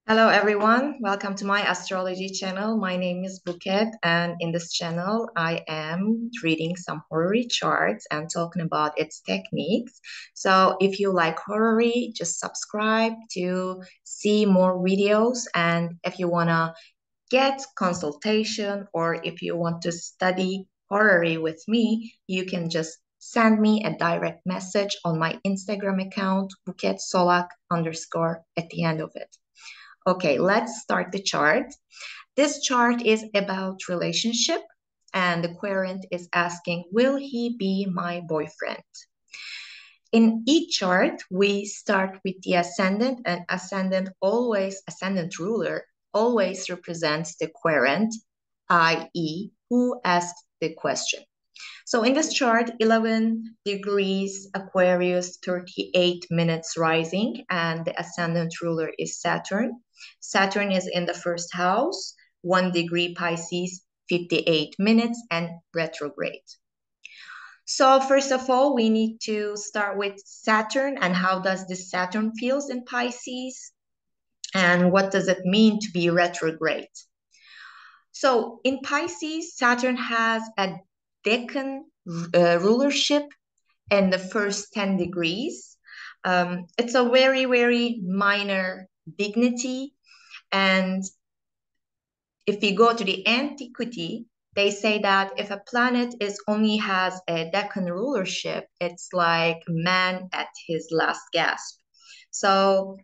Hello everyone, welcome to my astrology channel. My name is Buket, and in this channel I am reading some horary charts and talking about its techniques. So if you like horary, just subscribe to see more videos, and if you want to get consultation or if you want to study horary with me, you can just send me a direct message on my Instagram account, Buket Solak _ at the end of it. Okay, let's start the chart. This chart is about relationship, and the querent is asking, will he be my boyfriend? In each chart, we start with the ascendant, and ascendant ruler always represents the querent, i.e., who asked the question. So in this chart, 11 degrees Aquarius, 38 minutes rising, and the ascendant ruler is Saturn. Saturn is in the first house, 1 degree Pisces, 58 minutes, and retrograde. So first of all, we need to start with Saturn and how does this Saturn feels in Pisces and what does it mean to be retrograde. So in Pisces, Saturn has a decan rulership in the first 10 degrees. It's a very, very minor dignity. And if we go to the antiquity, they say that if a planet only has a decan rulership, it's like man at his last gasp. So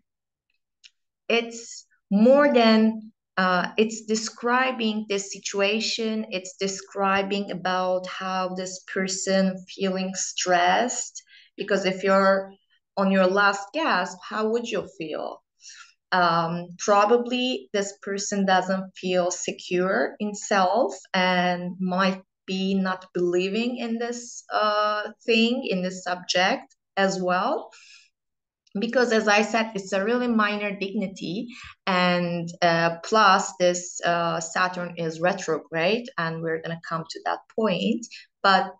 it's more than it's describing this situation. It's describing about how this person feeling stressed, because if you're on your last gasp, how would you feel? Probably this person doesn't feel secure in self and might be not believing in this thing, in this subject as well. Because as I said, it's a really minor dignity, and plus this Saturn is retrograde, and we're going to come to that point. But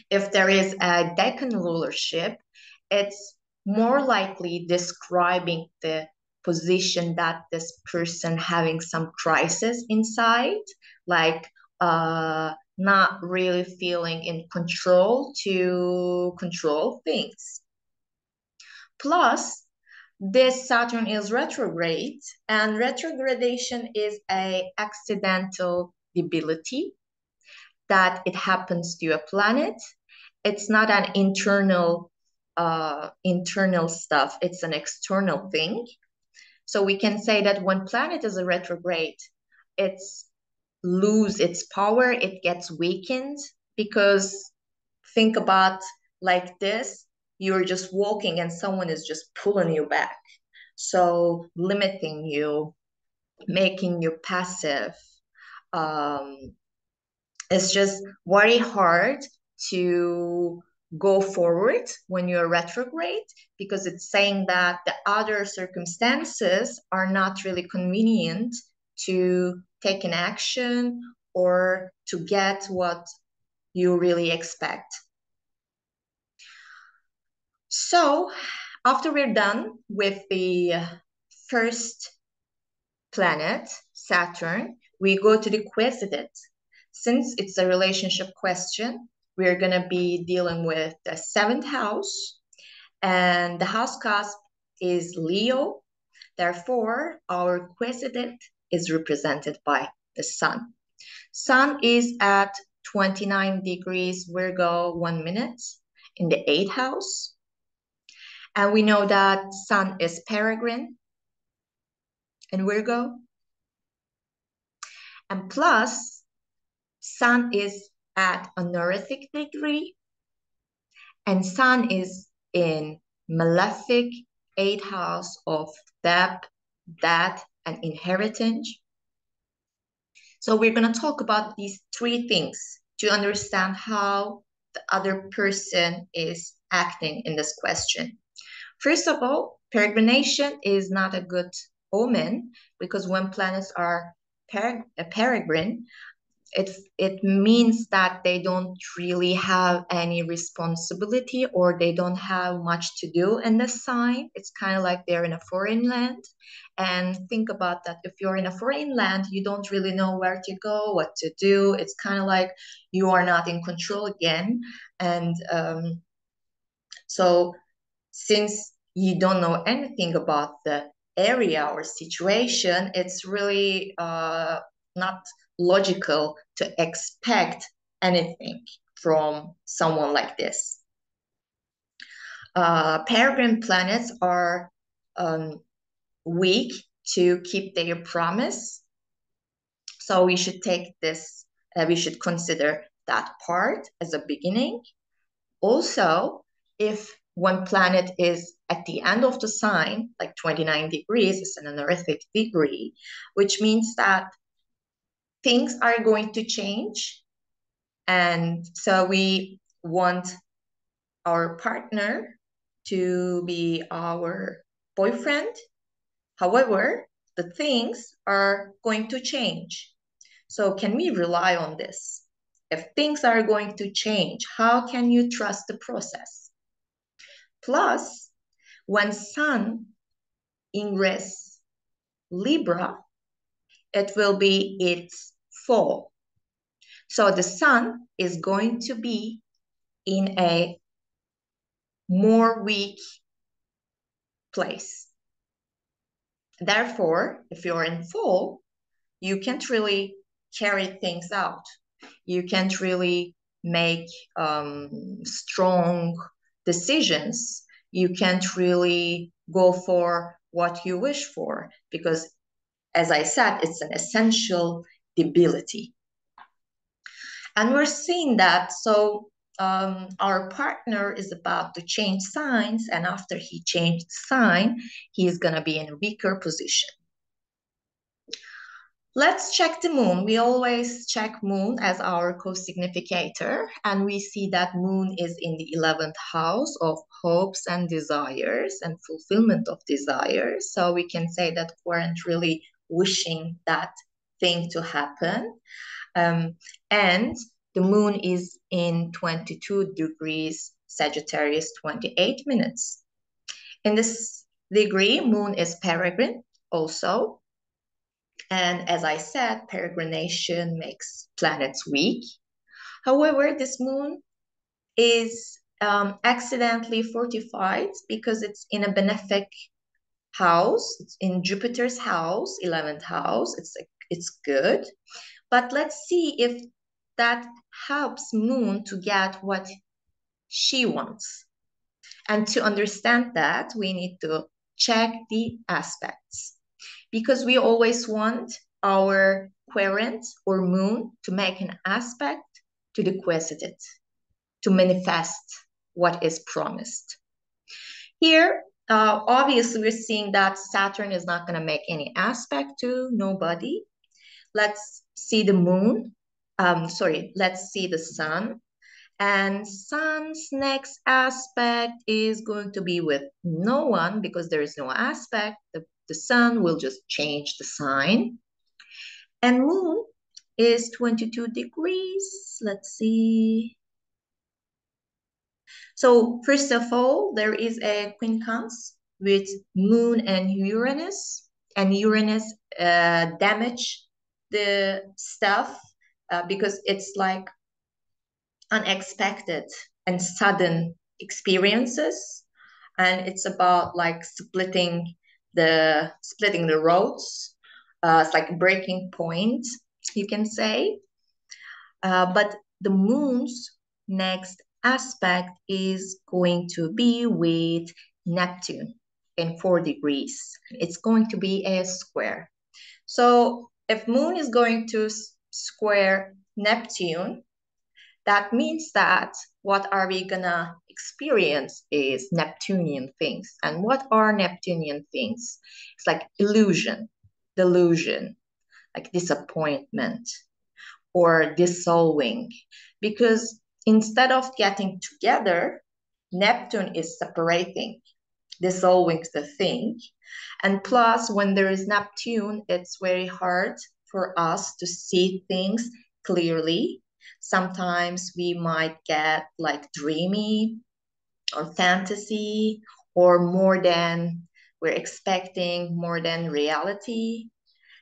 if there is a decan rulership, it's more likely describing the position that this person having some crisis inside, like not really feeling in control to control things. Plus, this Saturn is retrograde, and retrogradation is an accidental debility that it happens to a planet. It's not an internal stuff, it's an external thing. So we can say that when planet is a retrograde, it's lose its power, it gets weakened, because think about like this, you're just walking and someone is just pulling you back. So limiting you, making you passive. It's just very hard to go forward when you're retrograde, because it's saying that the other circumstances are not really convenient to take an action or to get what you really expect. So after we're done with the first planet, Saturn, we go to the quiescent. Since it's a relationship question, we're going to be dealing with the 7th house, and the house cusp is Leo. Therefore, our quiescent is represented by the sun. Sun is at 29 degrees Virgo, 1 minute in the 8th house. And we know that sun is peregrine in Virgo. And plus, sun is at honorific degree, and sun is in malefic 8th house of debt, and inheritance. So we're going to talk about these 3 things to understand how the other person is acting in this question. First of all, peregrination is not a good omen, because when planets are peregrine, it means that they don't really have any responsibility, or they don't have much to do in this sign. It's kind of like they're in a foreign land. And think about that. If you're in a foreign land, you don't really know where to go, what to do. It's kind of like you are not in control again. And so since you don't know anything about the area or situation, it's really not logical to expect anything from someone like this. Peregrine planets are weak to keep their promise. So we should take this, we should consider that part as a beginning. Also, if one planet is at the end of the sign, like 29 degrees, is an honorific degree, which means that things are going to change. And so we want our partner to be our boyfriend. However, the things are going to change. So can we rely on this? If things are going to change, how can you trust the process? Plus, when Sun ingress Libra, it will be its fall. So the Sun is going to be in a more weak place. Therefore, if you're in fall, you can't really carry things out. You can't really make strong decisions. You can't really go for what you wish for, because, as I said, it's an essential debility. And we're seeing that. So our partner is about to change signs, and after he changed sign, he is going to be in a weaker position. Let's check the moon. We always check moon as our co-significator, and we see that moon is in the 11th house of hopes and desires and fulfillment of desires. So we can say that we aren't really wishing that thing to happen. And the moon is in 22 degrees Sagittarius, 28 minutes. In this degree, moon is peregrine also. And as I said, peregrination makes planets weak. However, this moon is accidentally fortified because it's in a benefic house. It's in Jupiter's house, 11th house. It's good. But let's see if that helps moon to get what she wants. And to understand that, we need to check the aspects, because we always want our querent or moon to make an aspect to the quested, to manifest what is promised. Here, obviously, we're seeing that Saturn is not going to make any aspect to nobody. Let's see the moon. Let's see the sun. And sun's next aspect is going to be with no one, because there is no aspect. The sun will just change the sign. And moon is 22 degrees. Let's see. So first of all, there is a quincunx with moon and Uranus. And Uranus damage the stuff because it's like unexpected and sudden experiences, and it's about like splitting the roads. It's like a breaking point, you can say. But the moon's next aspect is going to be with Neptune in 4 degrees. It's going to be a square. So if moon is going to square Neptune, that means that what are we gonna experience is Neptunian things. And what are Neptunian things? It's like illusion, delusion, like disappointment or dissolving. Because instead of getting together, Neptune is separating, dissolving the thing. And plus, when there is Neptune, it's very hard for us to see things clearly. Sometimes we might get like dreamy or fantasy or more than we're expecting, more than reality.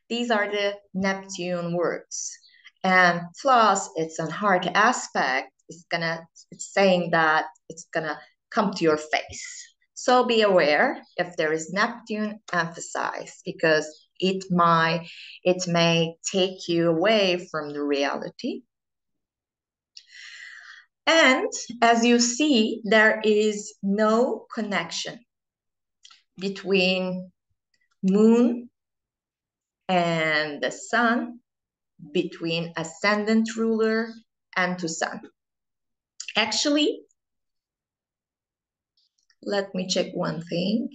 These are the Neptune words. And plus, it's a hard aspect. It's saying that it's gonna come to your face. So be aware if there is Neptune, emphasize because it may take you away from the reality. And as you see, there is no connection between moon and the sun, between ascendant ruler and to sun. Actually, let me check one thing.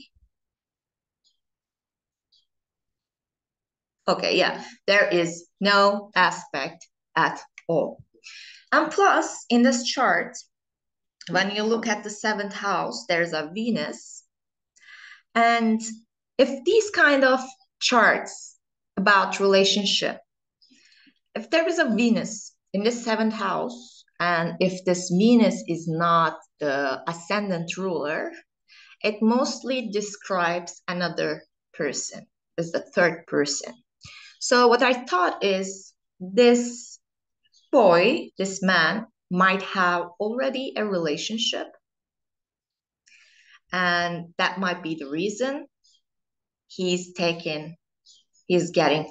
Okay, yeah, there is no aspect at all. And plus, in this chart, when you look at the seventh house, there's a Venus. And if these kind of charts about relationship, if there is a Venus in the seventh house, and if this Venus is not the ascendant ruler, it mostly describes another person, as the third person. So what I thought is this boy, this man, might have already a relationship, and that might be the reason he's getting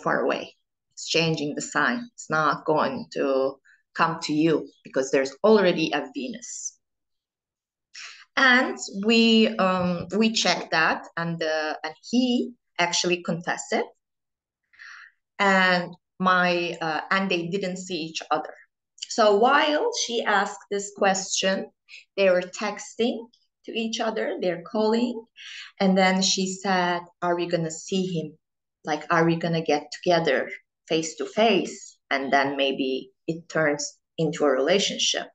far away. It's changing the sign. It's not going to come to you because there's already a Venus. And we checked that, and he actually confessed it, and they didn't see each other. So while she asked this question, they were texting to each other, they're calling, and then she said, "Are we gonna see him? Like, are we gonna get together face to face?" And then maybe it turns into a relationship.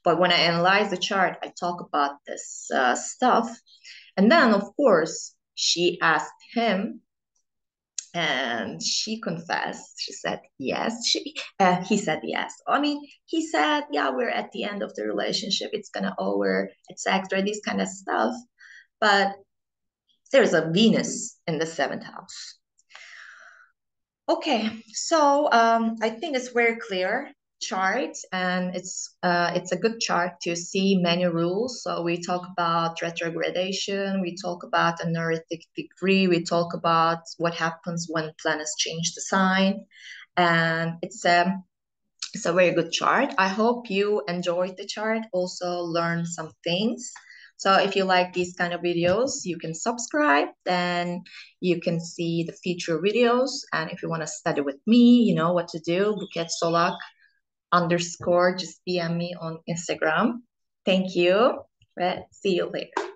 But when I analyze the chart, I talk about this stuff. And then, of course, she asked him, and she confessed. She said yes. He said yes. I mean, he said, "Yeah, we're at the end of the relationship. It's gonna over, etc." This kind of stuff. But there's a Venus in the seventh house. Okay, so I think it's very clear chart, and it's a good chart to see many rules. So we talk about retrogradation, we talk about an honorific degree, we talk about what happens when planets change the sign, and it's a very good chart. I hope you enjoyed the chart, also learned some things. So if you like these kind of videos, you can subscribe, then you can see the future videos. And if you want to study with me, you know what to do. Buket Solak _, just DM me on Instagram. Thank you. See you later.